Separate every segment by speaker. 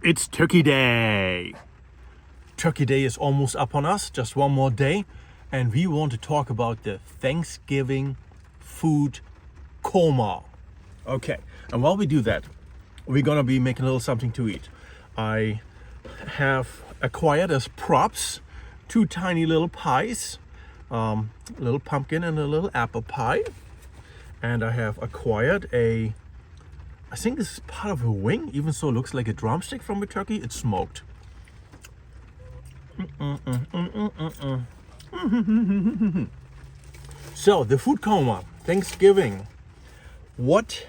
Speaker 1: It's Turkey Day. Turkey Day is almost up on us, just one more day. And we want to talk about the Thanksgiving Food Coma. Okay, and while we do that, we're gonna be making a little something to eat. I have acquired as props 2 tiny little pies, a little pumpkin and a little apple pie. And I have acquired I think this is part of a wing, even so it looks like a drumstick from a turkey. It's smoked. So the food coma, Thanksgiving. What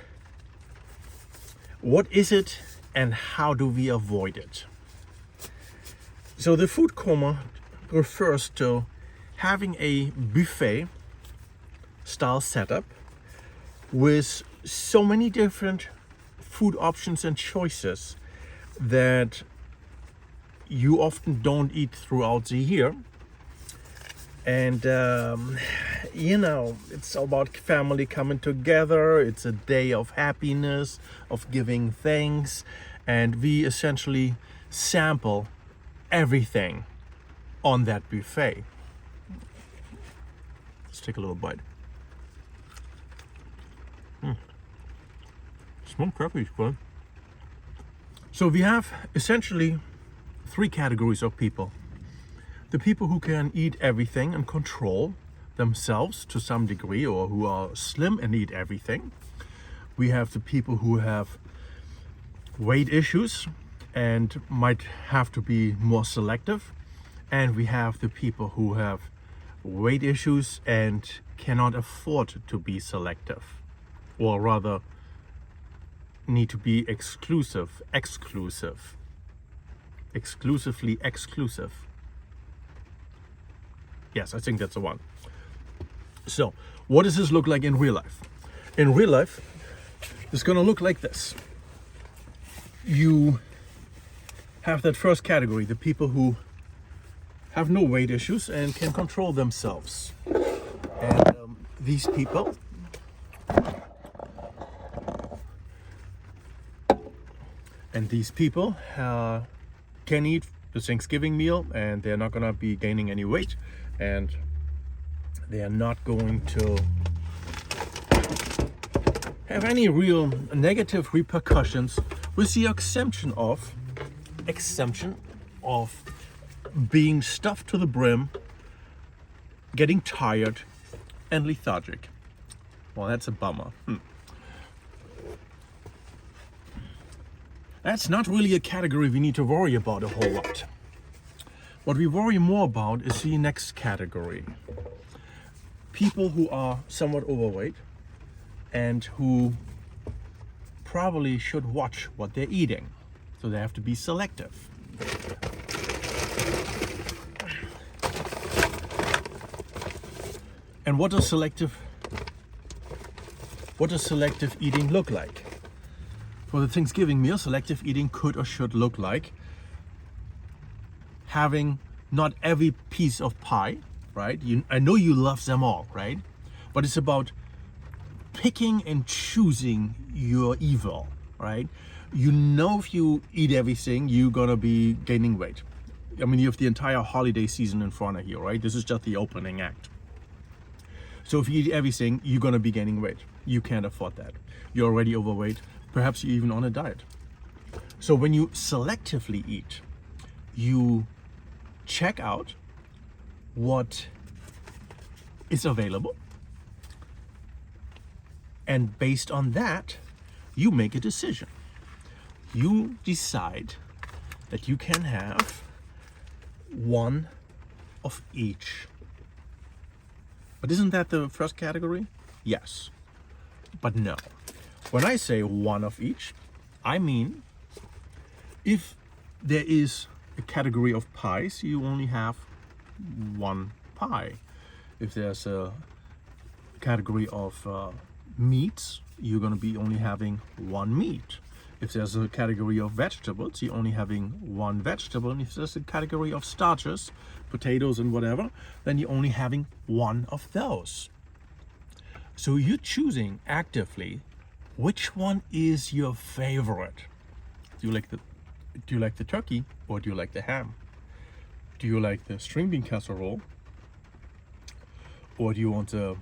Speaker 1: is it and how do we avoid it? So the food coma refers to having a buffet style setup with so many different food options and choices that you often don't eat throughout the year. And it's about family coming together. It's a day of happiness, of giving thanks, and we essentially sample everything on that buffet. Let's take a little bite. Smoked turkey is good. So we have essentially 3 categories of people. The people who can eat everything and control themselves to some degree, or who are slim and eat everything. We have the people who have weight issues and might have to be more selective. And we have the people who have weight issues and cannot afford to be selective, or rather need to be exclusively exclusive. Yes, I think that's the one. So what does this look like in real life? In real life, it's gonna look like this. You have that first category, the people who have no weight issues and can control themselves. And these people can eat the Thanksgiving meal, and they're not gonna be gaining any weight, and they are not going to have any real negative repercussions, with the exemption of being stuffed to the brim, getting tired and lethargic. Well, that's a bummer. That's not really a category we need to worry about a whole lot. What we worry more about is the next category. People who are somewhat overweight and who probably should watch what they're eating. So they have to be selective. And what does selective eating look like? For the Thanksgiving meal, selective eating could or should look like having not every piece of pie, right? I know you love them all, right? But it's about picking and choosing your evil, right? You know, if you eat everything, you're gonna be gaining weight. I mean, you have the entire holiday season in front of you, right? This is just the opening act. So if you eat everything, you're gonna be gaining weight. You can't afford that. You're already overweight. Perhaps you're even on a diet. So when you selectively eat, you check out what is available, and based on that, you make a decision. You decide that you can have one of each. But isn't that the first category? Yes, but no. When I say one of each, I mean, if there is a category of pies, you only have one pie. If there's a category of meats, you're going to be only having one meat. If there's a category of vegetables, you're only having one vegetable. And if there's a category of starches, potatoes and whatever, then you're only having one of those. So you're choosing actively which one is your favorite. Do you like the Do you like the turkey or do you like the ham? Do you like the string bean casserole or do you want the,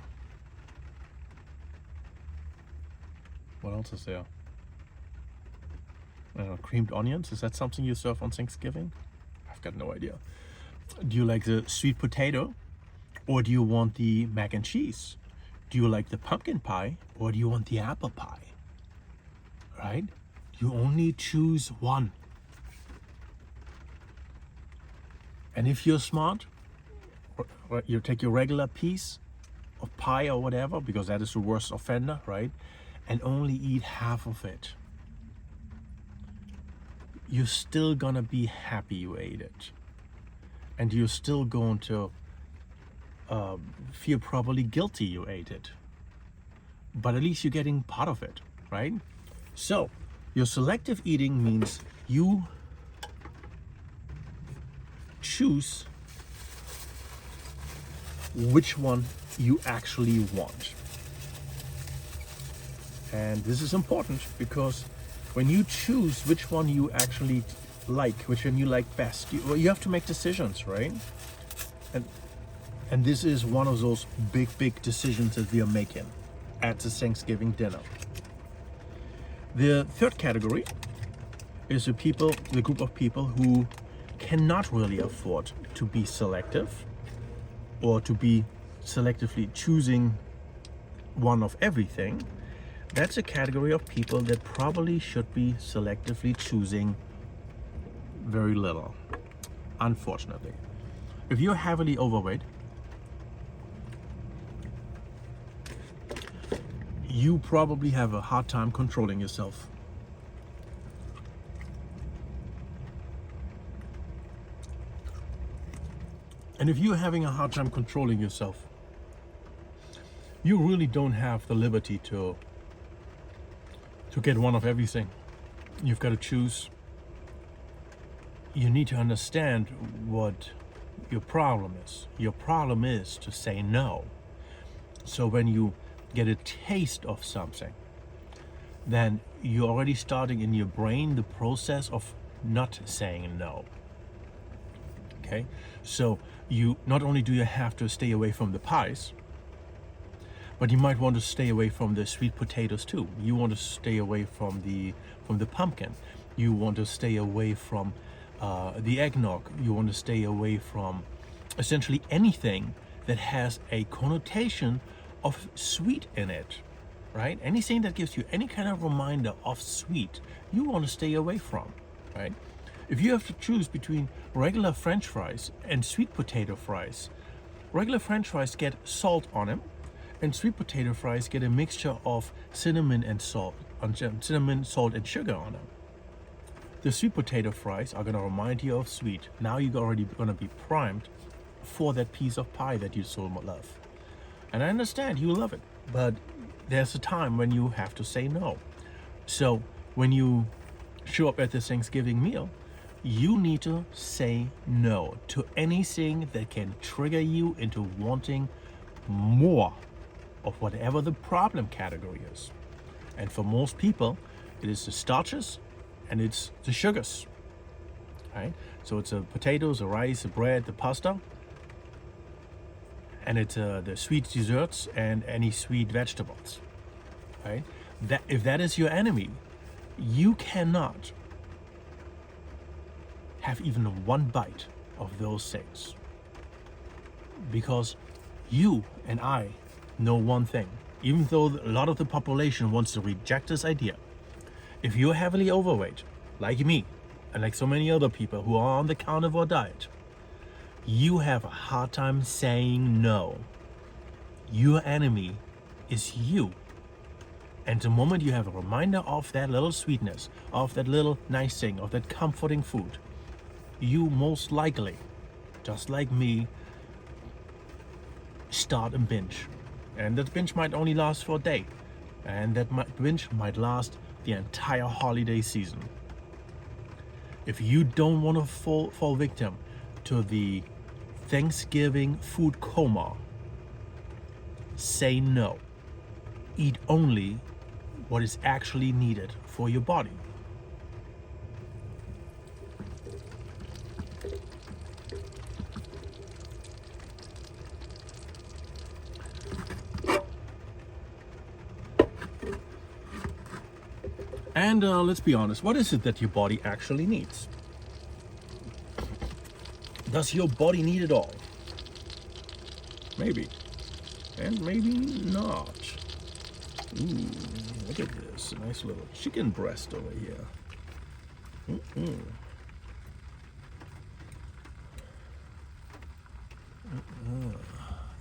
Speaker 1: what else is there? I don't know, creamed onions? Is that something you serve on Thanksgiving? I've got no idea. Do you like the sweet potato or do you want the mac and cheese? Do you like the pumpkin pie or do you want the apple pie? Right? You only choose one. And if you're smart, you take your regular piece of pie or whatever, because that is the worst offender, right? And only eat half of it. You're still gonna be happy you ate it. And you're still going to feel probably guilty you ate it. But at least you're getting part of it, right? So, your selective eating means you choose which one you actually want. And this is important because when you choose which one you actually like, which one you like best, you have to make decisions, right? And this is one of those big decisions that we are making at the Thanksgiving dinner. The third category is the group of people who cannot really afford to be selective or to be selectively choosing one of everything. That's a category of people that probably should be selectively choosing very little, unfortunately. If you're heavily overweight, you probably have a hard time controlling yourself. And if you're having a hard time controlling yourself, you really don't have the liberty to get one of everything. You've got to choose. You need to understand what your problem is. Your problem is to say no. So when you get a taste of something, then you're already starting in your brain the process of not saying no. Okay? So you not only do you have to stay away from the pies, but you might want to stay away from the sweet potatoes too. You want to stay away from the pumpkin. You want to stay away from the eggnog. You want to stay away from essentially anything that has a connotation of sweet in it, right? Anything that gives you any kind of reminder of sweet, you want to stay away from, right? If you have to choose between regular French fries and sweet potato fries, regular French fries get salt on them, and sweet potato fries get a mixture of cinnamon, salt, and sugar on them. The sweet potato fries are gonna remind you of sweet. Now you're already gonna be primed for that piece of pie that you so love. And I understand you love it, but there's a time when you have to say no. So when you show up at the Thanksgiving meal, you need to say no to anything that can trigger you into wanting more of whatever the problem category is. And for most people, it is the starches and it's the sugars, right? So it's the potatoes, the rice, the bread, the pasta, and it's the sweet desserts and any sweet vegetables, right? That if that is your enemy, you cannot have even one bite of those things, because you and I know one thing. Even though a lot of the population wants to reject this idea, if you're heavily overweight, like me, and like so many other people who are on the carnivore diet, you have a hard time saying no. Your enemy is you. And the moment you have a reminder of that little sweetness, of that little nice thing, of that comforting food, you most likely, just like me, start a binge. And that binge might only last for a day. And that binge might last the entire holiday season. If you don't want to fall victim to the Thanksgiving food coma, say no. Eat only what is actually needed for your body. And let's be honest, what is it that your body actually needs? Does your body need it all? Maybe. And maybe not. Ooh, look at this. A nice little chicken breast over here.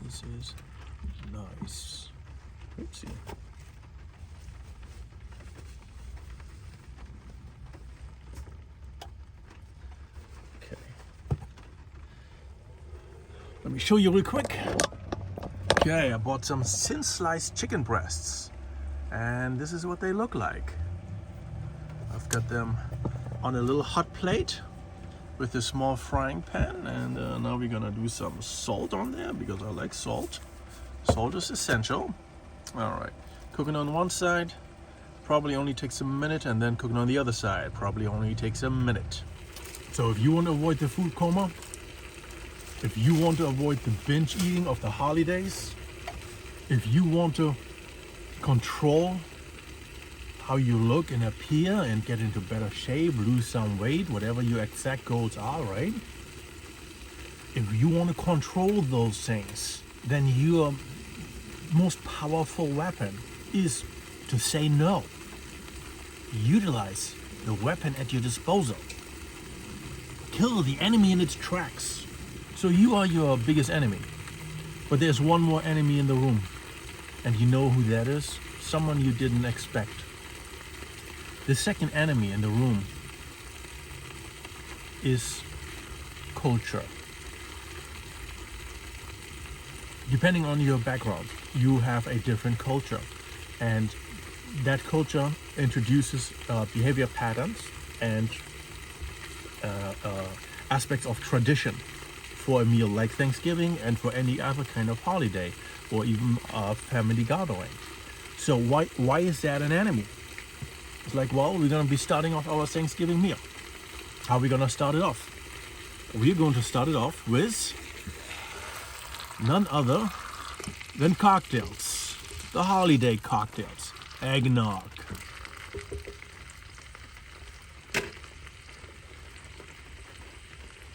Speaker 1: This is nice. Oopsie. Okay. Let me show you real quick. Okay, I bought some thin sliced chicken breasts, and this is what they look like. I've got them on a little hot plate with a small frying pan, and now we're gonna do some salt on there because I like salt. Salt is essential. All right, cooking on one side probably only takes a minute, and then cooking on the other side probably only takes a minute. So if you want to avoid the food coma, if you want to avoid the binge eating of the holidays, if you want to control how you look and appear and get into better shape, lose some weight, whatever your exact goals are, right? If you want to control those things, then your most powerful weapon is to say no. Utilize the weapon at your disposal. Kill the enemy in its tracks. So you are your biggest enemy. But there's one more enemy in the room. And you know who that is? Someone you didn't expect. The second enemy in the room is culture. Depending on your background, you have a different culture. And that culture introduces behavior patterns and aspects of tradition for a meal like Thanksgiving and for any other kind of holiday or even family gathering. So why is that an enemy? It's like, well, we're gonna be starting off our Thanksgiving meal. How are we gonna start it off? We're going to start it off with none other than cocktails. The holiday cocktails. Eggnog.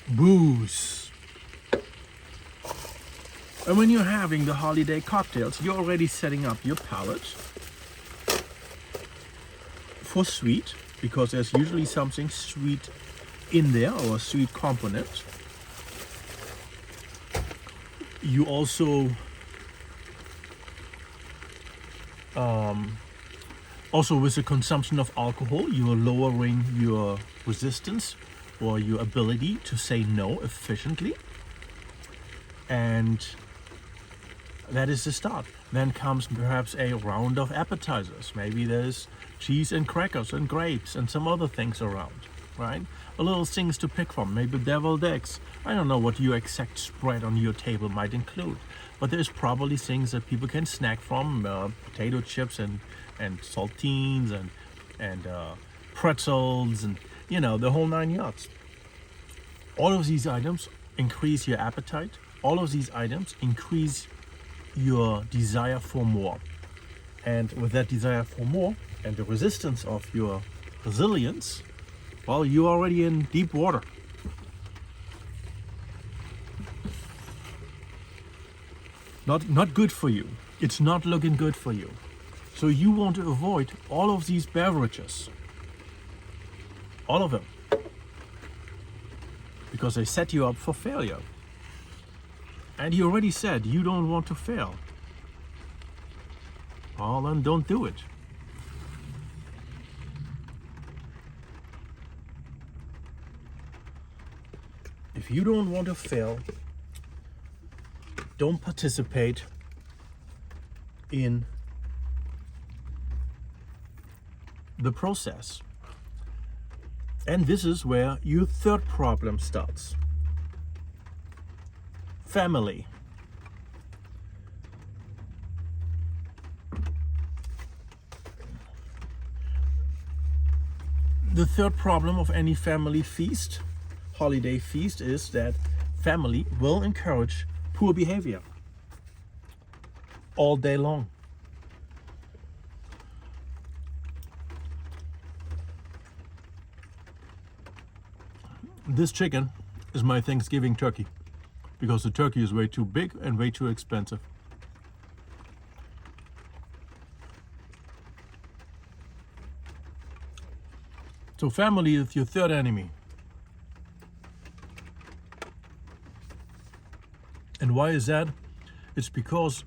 Speaker 1: Booze. And when you're having the holiday cocktails, you're already setting up your palate for sweet, because there's usually something sweet in there or a sweet component. You also with the consumption of alcohol, you are lowering your resistance or your ability to say no efficiently. And that is the start. Then comes perhaps a round of appetizers. Maybe there's cheese and crackers and grapes and some other things around, right? A little things to pick from, maybe deviled eggs. I don't know what your exact spread on your table might include, but there's probably things that people can snack from, potato chips and saltines and pretzels and, the whole 9 yards. All of these items increase your appetite. All of these items increase your desire for more. And with that desire for more and the resistance of your resilience, well, you're already in deep water. Not good for you. It's not looking good for you. So you want to avoid all of these beverages. All of them. Because they set you up for failure. And you already said you don't want to fail. Well, then don't do it. If you don't want to fail, don't participate in the process. And this is where your third problem starts. Family. The third problem of any family feast, holiday feast, is that family will encourage poor behavior all day long. This chicken is my Thanksgiving turkey because the turkey is way too big and way too expensive. So family is your third enemy. And why is that? It's because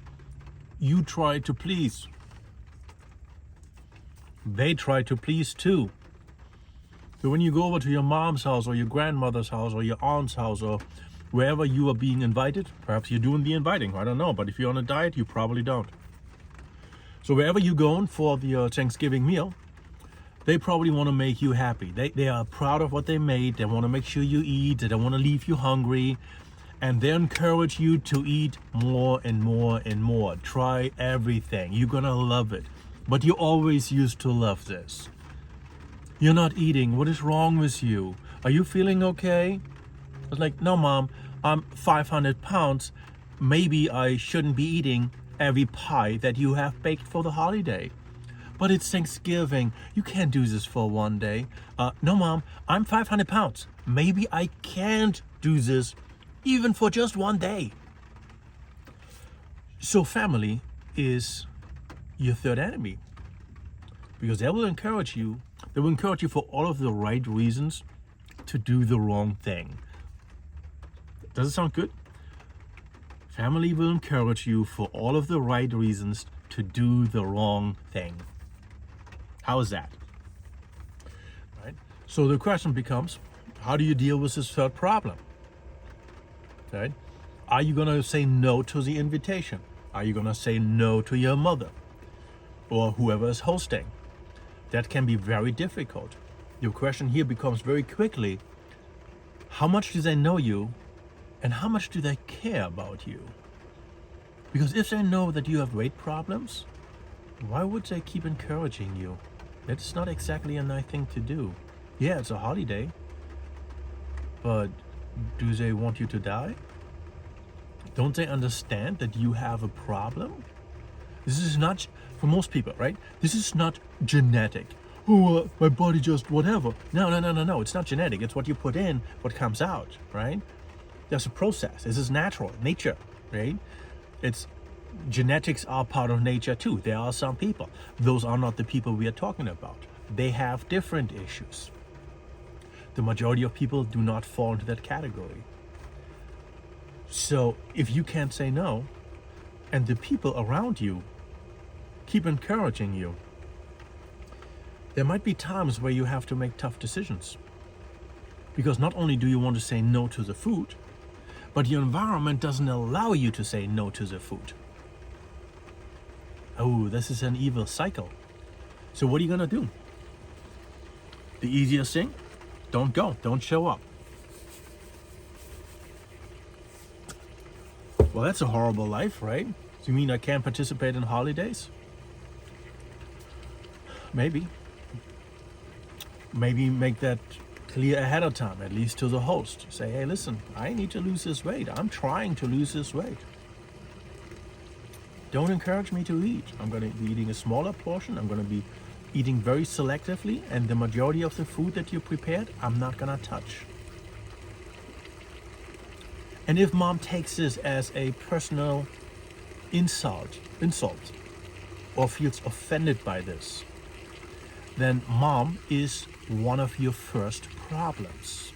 Speaker 1: you try to please. They try to please too. So when you go over to your mom's house or your grandmother's house or your aunt's house or wherever you are being invited, perhaps you're doing the inviting, I don't know, but if you're on a diet, you probably don't. So wherever you're going for the Thanksgiving meal, they probably want to make you happy. They are proud of what they made. They want to make sure you eat. They don't want to leave you hungry. And they encourage you to eat more and more and more. Try everything. You're going to love it. But you always used to love this. You're not eating. What is wrong with you? Are you feeling okay? I was like, no, Mom, I'm 500 pounds. Maybe I shouldn't be eating every pie that you have baked for the holiday. But it's Thanksgiving. You can't do this for one day. No, Mom, I'm 500 pounds. Maybe I can't do this even for just one day. So family is your third enemy because they will encourage you. They will encourage you for all of the right reasons to do the wrong thing. Does it sound good? Family will encourage you for all of the right reasons to do the wrong thing. How is that? Right? So the question becomes, how do you deal with this third problem? Right? Are you going to say no to the invitation? Are you going to say no to your mother or whoever is hosting? That can be very difficult. Your question here becomes very quickly, how much do they know you and how much do they care about you? Because if they know that you have weight problems, why would they keep encouraging you? That's not exactly a nice thing to do. Yeah, it's a holiday, but do they want you to die? Don't they understand that you have a problem? This is not, for most people, right? This is not genetic. Oh, my body just whatever. No. It's not genetic. It's what you put in, what comes out, right? There's a process. This is natural, nature, right? It's genetics are part of nature too. There are some people. Those are not the people we are talking about. They have different issues. The majority of people do not fall into that category. So if you can't say no, and the people around you keep encouraging you, there might be times where you have to make tough decisions. Because not only do you want to say no to the food, but your environment doesn't allow you to say no to the food. Oh, this is an evil cycle. So what are you gonna do? The easiest thing? Don't go, don't show up. Well, that's a horrible life, right? Do you mean I can't participate in holidays? Maybe. Maybe make that clear ahead of time, at least to the host. Say, hey, listen, I need to lose this weight. I'm trying to lose this weight. Don't encourage me to eat. I'm going to be eating a smaller portion. I'm going to be eating very selectively, and the majority of the food that you prepared, I'm not going to touch. And if mom takes this as a personal insult, or feels offended by this, then mom is one of your first problems.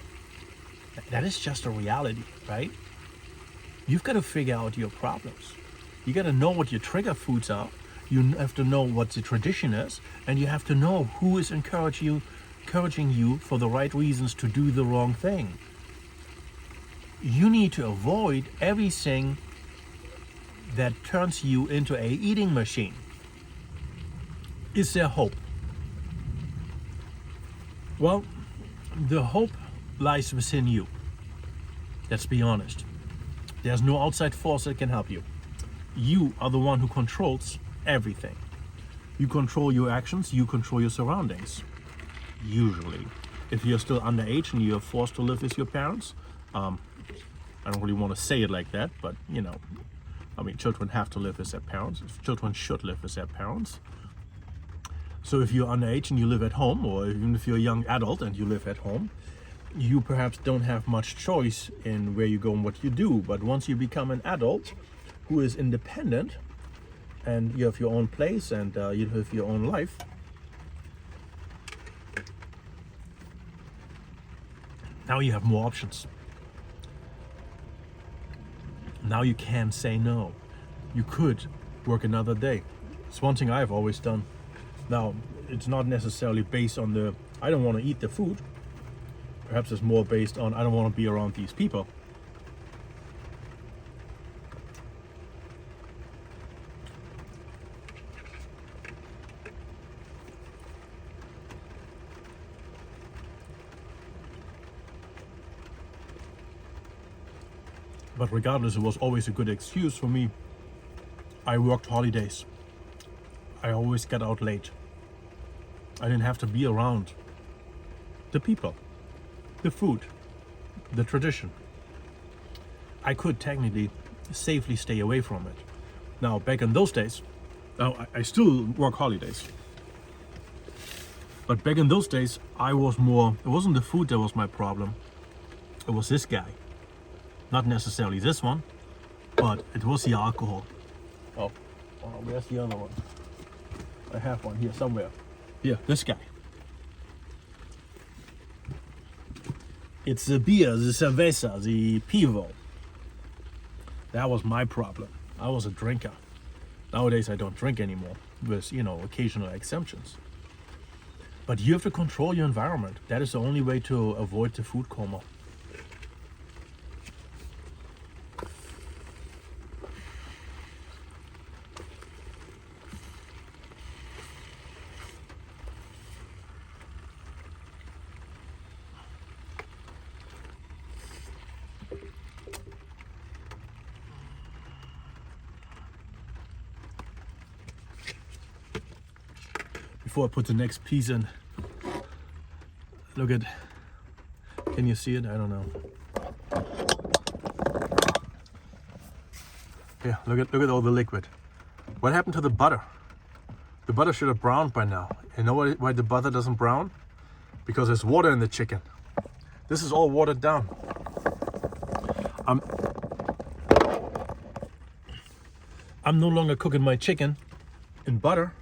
Speaker 1: That is just a reality, right? You've got to figure out your problems. You got to know what your trigger foods are. You have to know what the tradition is, and you have to know who is encouraging you for the right reasons to do the wrong thing. You need to avoid everything that turns you into a eating machine. Is there hope? Well, the hope lies within you. Let's be honest. There's no outside force that can help you. You are the one who controls everything. You control your actions, you control your surroundings. Usually. If you're still underage and you're forced to live with your parents, I don't really want to say it like that, but children have to live with their parents. Children should live with their parents. So if you're underage and you live at home, or even if you're a young adult and you live at home, you perhaps don't have much choice in where you go and what you do. But once you become an adult who is independent and you have your own place and you have your own life, now you have more options. Now you can say no. You could work another day. It's one thing I've always done. Now, it's not necessarily based on the, I don't want to eat the food. Perhaps it's more based on, I don't want to be around these people. But regardless, it was always a good excuse for me. I worked holidays. I always got out late. I didn't have to be around the people, the food, the tradition. I could technically safely stay away from it. Now, back in those days, now I still work holidays. But back in those days, I was more, it wasn't the food that was my problem. It was this guy. Not necessarily this one, but it was the alcohol. Oh, where's the other one? I have one here somewhere. Here, this guy. It's the beer, the cerveza, the pivo. That was my problem. I was a drinker. Nowadays I don't drink anymore, with, occasional exemptions. But you have to control your environment. That is the only way to avoid the food coma. Before I put the next piece in, look at, can you see it? I don't know. Yeah, look at all the liquid. What happened to the butter? The butter should have browned by now. You know why the butter doesn't brown? Because there's water in the chicken. This is all watered down. I'm no longer cooking my chicken in butter.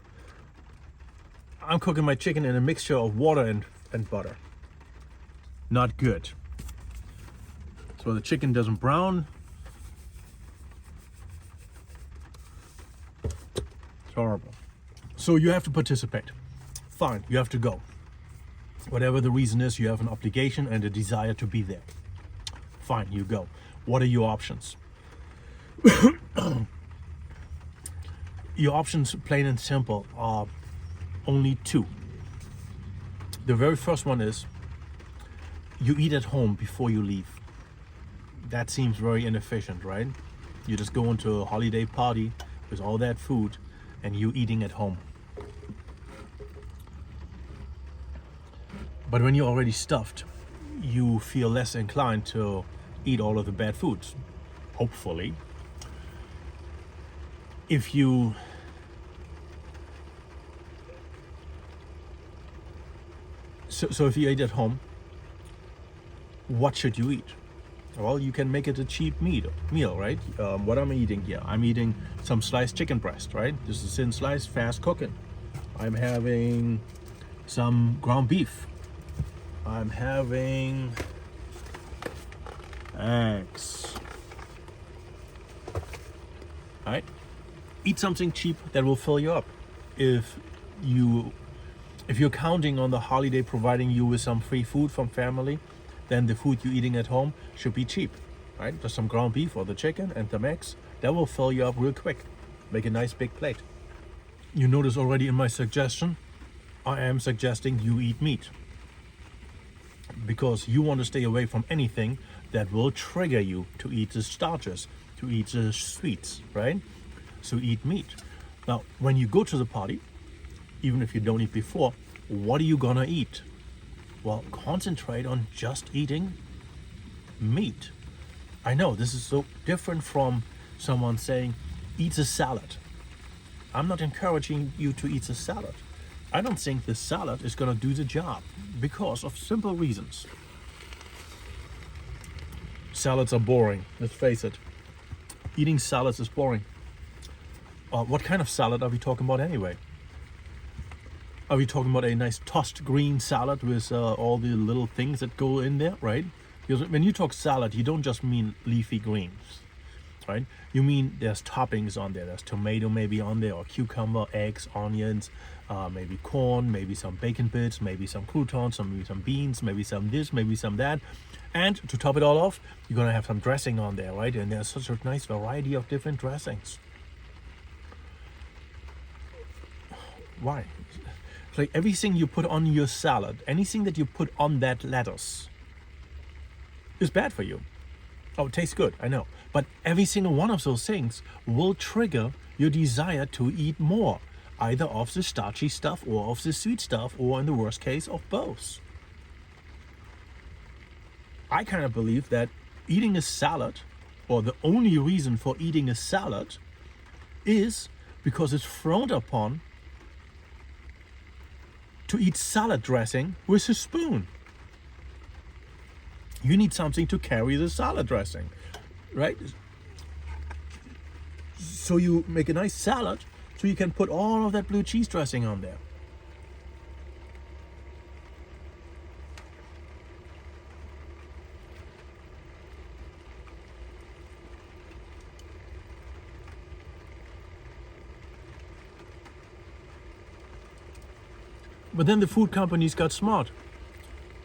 Speaker 1: I'm cooking my chicken in a mixture of water and butter. Not good. So the chicken doesn't brown. It's horrible. So you have to participate. Fine, you have to go. Whatever the reason is, you have an obligation and a desire to be there. Fine, you go. What are your options? Your options, plain and simple, are only two. The very first one is you eat at home before you leave. That seems very inefficient, right? You just go into a holiday party with all that food and you eating at home. But when you're already stuffed, you feel less inclined to eat all of the bad foods, hopefully. So if you eat at home, what should you eat? Well, you can make it a cheap meal, right? What I'm eating here, I'm eating some sliced chicken breast, right? This is thin slice, fast cooking. I'm having some ground beef. I'm having eggs. All right? Eat something cheap that will fill you up. If you're counting on the holiday providing you with some free food from family, then the food you're eating at home should be cheap, right? Just some ground beef or the chicken and some eggs. That will fill you up real quick. Make a nice big plate. You notice already in my suggestion, I am suggesting you eat meat. Because you want to stay away from anything that will trigger you to eat the starches, to eat the sweets, right? So eat meat. Now, when you go to the party, even if you don't eat before, what are you gonna eat? Well, concentrate on just eating meat. I know this is so different from someone saying, eat a salad. I'm not encouraging you to eat a salad. I don't think the salad is gonna do the job because of simple reasons. Salads are boring. Let's face it. Eating salads is boring. What kind of salad are we talking about anyway? Are we talking about a nice tossed green salad with all the little things that go in there, right? Because when you talk salad, you don't just mean leafy greens, right? You mean there's toppings on there. There's tomato maybe on there, or cucumber, eggs, onions, maybe corn, maybe some bacon bits, maybe some croutons, maybe some beans, maybe some this, maybe some that. And to top it all off, you're gonna have some dressing on there, right? And there's such a nice variety of different dressings. Why? It's like everything you put on your salad, anything that you put on that lettuce is bad for you. Oh, it tastes good, I know. But every single one of those things will trigger your desire to eat more, either of the starchy stuff or of the sweet stuff, or in the worst case, of both. I kind of believe that eating a salad, or the only reason for eating a salad, is because it's frowned upon to eat salad dressing with a spoon. You need something to carry the salad dressing, right? So you make a nice salad so you can put all of that blue cheese dressing on there. But then the food companies got smart.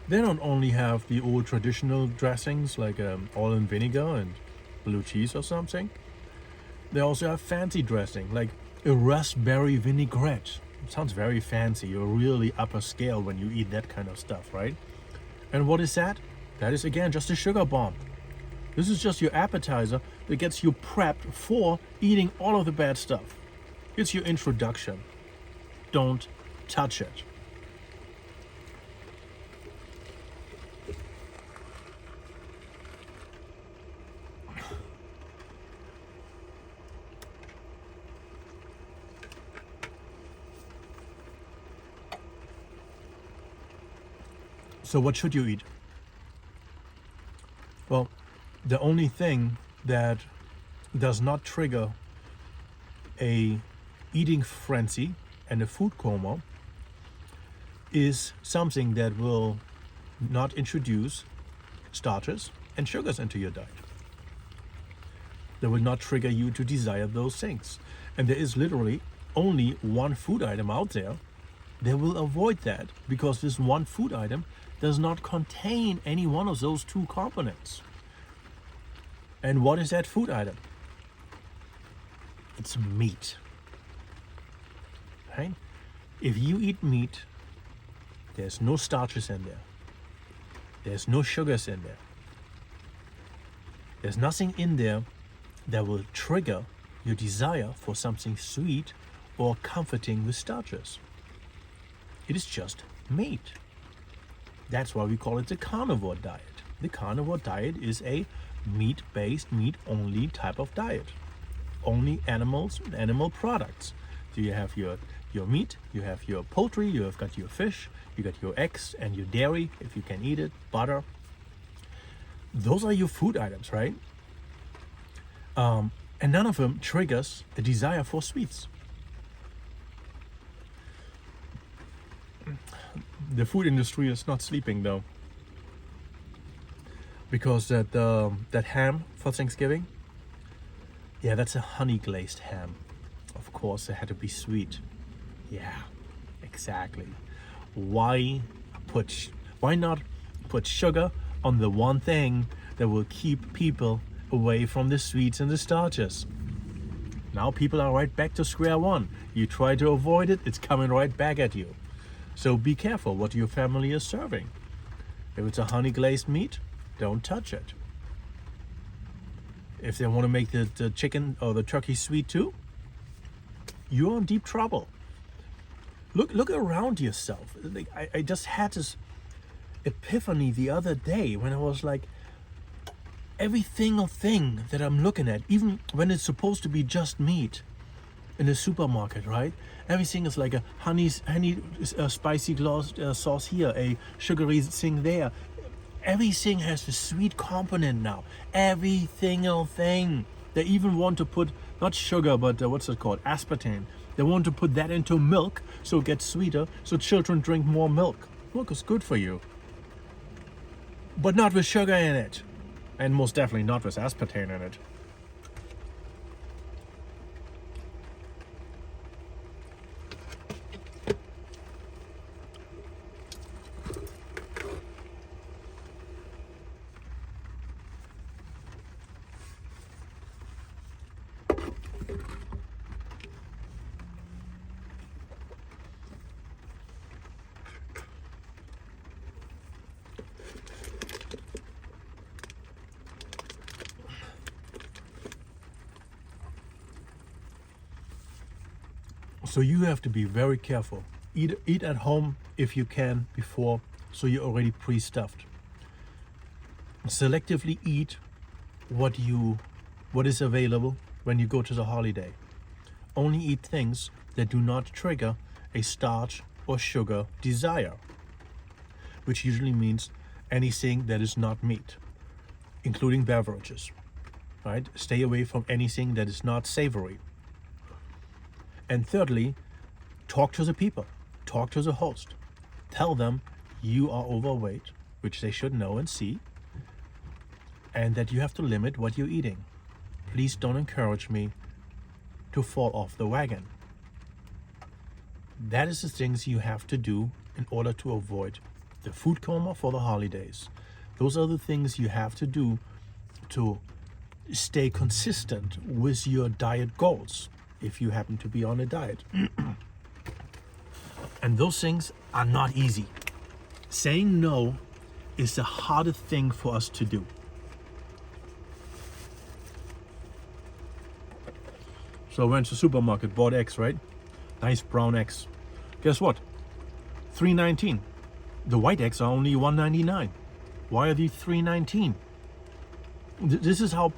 Speaker 1: They don't only have the old traditional dressings like oil and vinegar and blue cheese or something. They also have fancy dressing like a raspberry vinaigrette. It sounds very fancy. You're really upper scale when you eat that kind of stuff, right? And what is that? That is again just a sugar bomb. This is just your appetizer that gets you prepped for eating all of the bad stuff. It's your introduction. Don't touch it. So what should you eat? Well, the only thing that does not trigger a eating frenzy and a food coma is something that will not introduce starches and sugars into your diet. That will not trigger you to desire those things. And there is literally only one food item out there that will avoid that, because this one food item does not contain any one of those two components. And what is that food item? It's meat. Right? If you eat meat, there's no starches in there. There's no sugars in there. There's nothing in there that will trigger your desire for something sweet or comforting with starches. It is just meat. That's why we call it the carnivore diet. The carnivore diet is a meat-based, meat-only type of diet. Only animals and animal products. So you have your meat, you have your poultry, you have got your fish, you got your eggs and your dairy, if you can eat it, butter. Those are your food items, right? And none of them triggers a desire for sweets. The food industry is not sleeping though, because that ham for Thanksgiving, yeah, that's a honey glazed ham. Of course, it had to be sweet. Yeah, exactly. Why not put sugar on the one thing that will keep people away from the sweets and the starches? Now people are right back to square one. You try to avoid it, it's coming right back at you. So be careful what your family is serving. If it's a honey glazed meat, don't touch it. If they want to make the chicken or the turkey sweet too, you're in deep trouble. Look around yourself. Like, I just had this epiphany the other day when I was like, every single thing that I'm looking at, even when it's supposed to be just meat in the supermarket, right? Everything is like a honey spicy sauce here, a sugary thing there. Everything has a sweet component now. Every single thing. They even want to put, not sugar, but what's it called? Aspartame. They want to put that into milk so it gets sweeter, so children drink more milk. Milk is good for you. But not with sugar in it. And most definitely not with aspartame in it. So you have to be very careful. Eat at home if you can before, so you're already pre-stuffed. Selectively eat what is available when you go to the holiday. Only eat things that do not trigger a starch or sugar desire, which usually means anything that is not meat, including beverages, right? Stay away from anything that is not savory. And thirdly, talk to the people, talk to the host. Tell them you are overweight, which they should know and see, and that you have to limit what you're eating. Please don't encourage me to fall off the wagon. That is the things you have to do in order to avoid the food coma for the holidays. Those are the things you have to do to stay consistent with your diet goals, if you happen to be on a diet. And those things are not easy. Saying no is the hardest thing for us to do. So I went to the supermarket, bought eggs, right? Nice brown eggs. Guess what? $3.19. The white eggs are only $1.99. Why are these $3.19? This is how,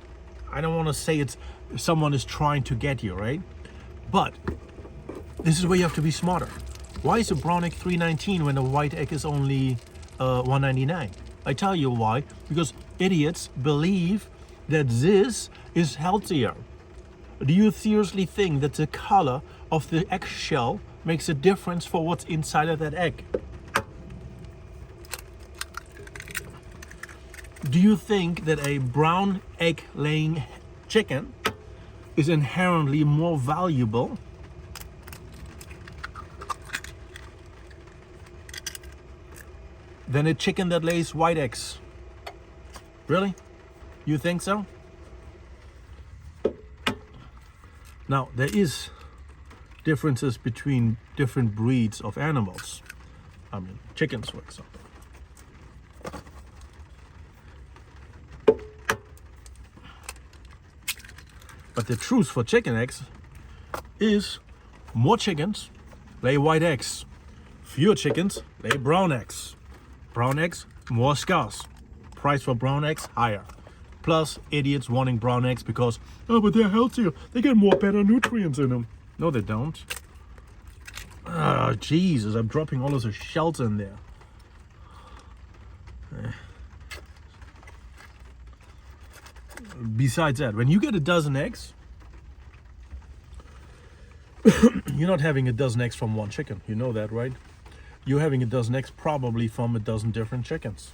Speaker 1: I don't want to say it's someone is trying to get you, right? But this is where you have to be smarter. Why is a brown egg $3.19 when a white egg is only $1.99? I tell you why. Because idiots believe that this is healthier. Do you seriously think that the color of the eggshell makes a difference for what's inside of that egg? Do you think that a brown egg laying chicken is inherently more valuable than a chicken that lays white eggs? Really? You think so? Now, there is differences between different breeds of animals. I mean, chickens, for example. But the truth for chicken eggs is more chickens lay white eggs. Fewer chickens lay brown eggs. Brown eggs, more scarce. Price for brown eggs, higher. Plus, idiots wanting brown eggs because, oh, but they're healthier. They get more better nutrients in them. No, they don't. Ah, Jesus, I'm dropping all of the shells in there. Besides that, when you get a dozen eggs, you're not having a dozen eggs from one chicken. You know that, right? You're having a dozen eggs probably from a dozen different chickens.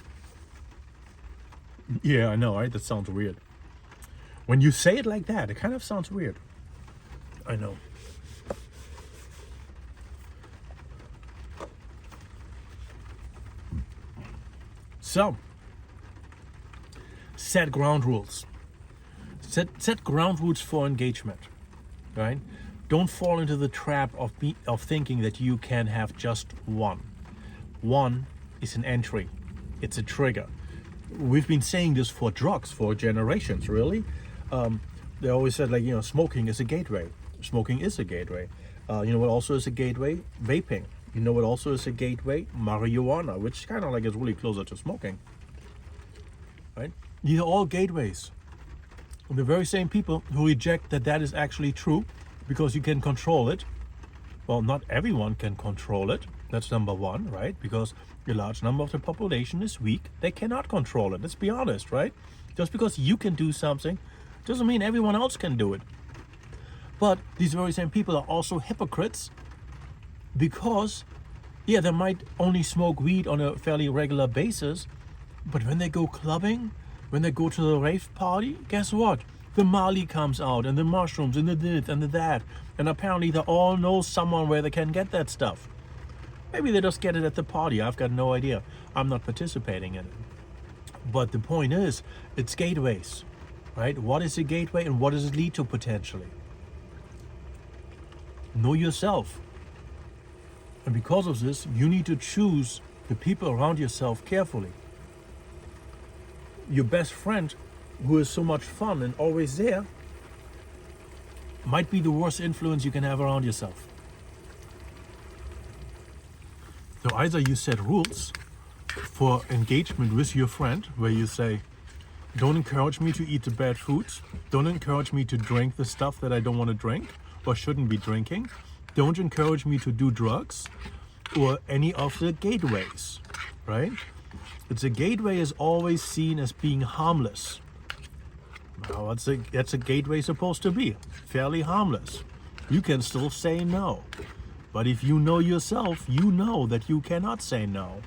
Speaker 1: Yeah, I know, right? That sounds weird. When you say it like that, it kind of sounds weird. I know. So, set ground rules. Set ground rules for engagement, right? Don't fall into the trap of thinking that you can have just one. One is an entry. It's a trigger. We've been saying this for drugs for generations, really. They always said, like, smoking is a gateway. Smoking is a gateway. You know what also is a gateway? Vaping. You know what also is a gateway? Marijuana, which kind of like is really closer to smoking. Right? These are all gateways. The very same people who reject that is actually true because you can control it. Well, not everyone can control it. That's number one, right? Because a large number of the population is weak. They cannot control it. Let's be honest, right? Just because you can do something doesn't mean everyone else can do it. But these very same people are also hypocrites because, yeah, they might only smoke weed on a fairly regular basis, but when they go clubbing, when they go to the rave party, guess what? The Mali comes out, and the mushrooms, and the this, and the that. And apparently they all know someone where they can get that stuff. Maybe they just get it at the party. I've got no idea. I'm not participating in it. But the point is, it's gateways, right? What is a gateway and what does it lead to potentially? Know yourself. And because of this, you need to choose the people around yourself carefully. Your best friend, who is so much fun and always there, might be the worst influence you can have around yourself. So either you set rules for engagement with your friend, where you say, don't encourage me to eat the bad foods, don't encourage me to drink the stuff that I don't want to drink or shouldn't be drinking, don't encourage me to do drugs or any of the gateways, right? It's a gateway is always seen as being harmless. Now, that's a gateway supposed to be, fairly harmless. You can still say no. But if you know yourself, you know that you cannot say no.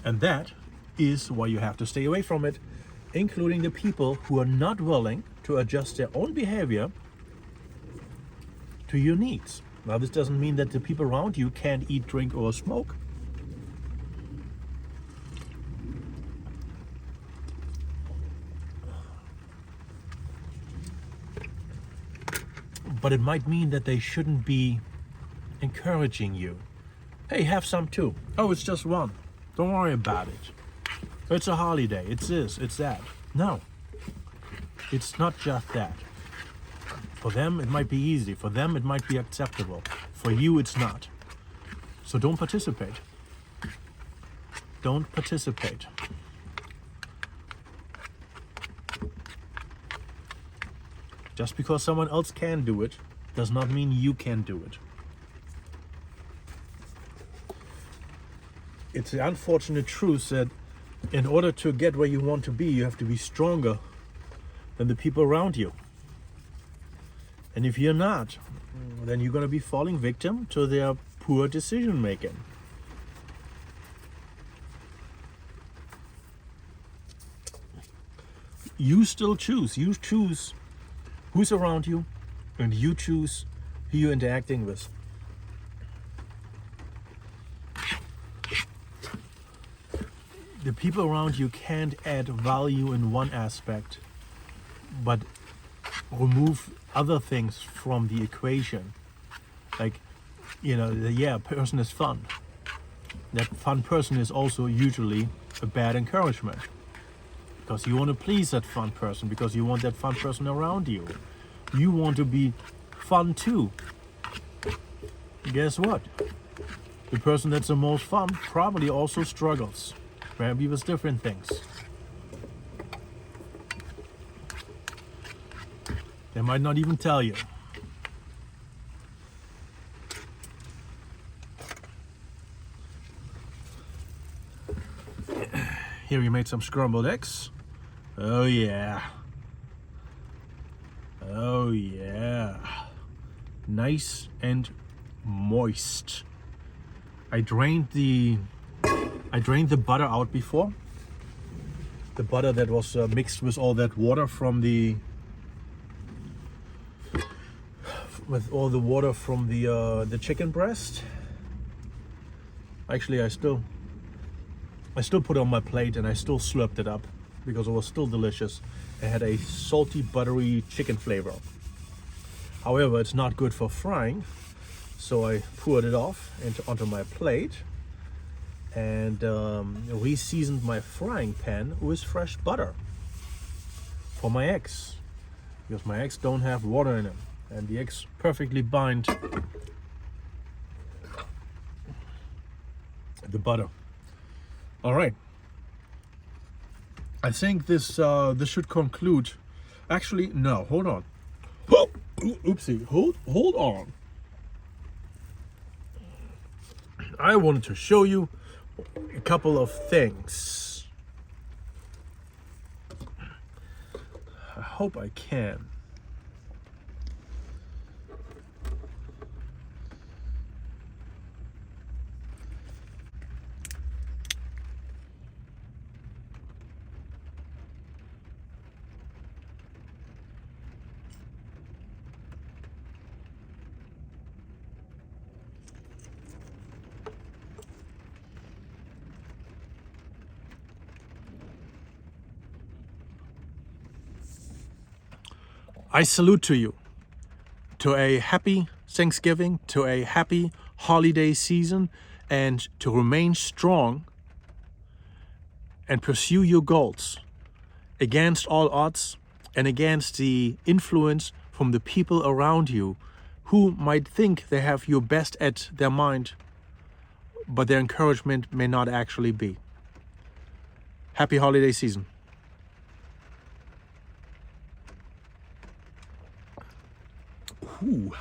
Speaker 1: And that is why you have to stay away from it, including the people who are not willing to adjust their own behavior to your needs. Now, this doesn't mean that the people around you can't eat, drink, or smoke. But it might mean that they shouldn't be encouraging you. Hey, have some too. Oh, it's just one. Don't worry about it. It's a holiday. It's this, it's that. No, it's not just that. For them, it might be easy. For them, it might be acceptable. For you, it's not. So don't participate. Don't participate. Just because someone else can do it does not mean you can do it. It's the unfortunate truth that in order to get where you want to be, you have to be stronger than the people around you. And if you're not, then you're going to be falling victim to their poor decision making. You still choose. You choose who's around you, and you choose who you're interacting with. The people around you can't add value in one aspect, but remove other things from the equation. Like, a person is fun. That fun person is also usually a bad encouragement. Because you want to please that fun person, because you want that fun person around you. You want to be fun too. Guess what? The person that's the most fun probably also struggles, maybe with different things. They might not even tell you. Here we made some scrambled eggs. Oh yeah. Oh yeah. Nice and moist. I drained the butter out before. The butter that was mixed with all that water from the chicken breast. Actually, I still put it on my plate and I still slurped it up because it was still delicious. It had a salty, buttery chicken flavor. However, it's not good for frying, so I poured it off onto my plate and re-seasoned my frying pan with fresh butter for my eggs, because my eggs don't have water in them, and the eggs perfectly bind the butter. All right. I think this should conclude. Actually, no. Hold on. Oh, oopsie. Hold on. I wanted to show you a couple of things. I hope I can. I salute to you, to a happy Thanksgiving, to a happy holiday season, and to remain strong and pursue your goals against all odds and against the influence from the people around you who might think they have your best at their mind, but their encouragement may not actually be. Happy holiday season. Ooh.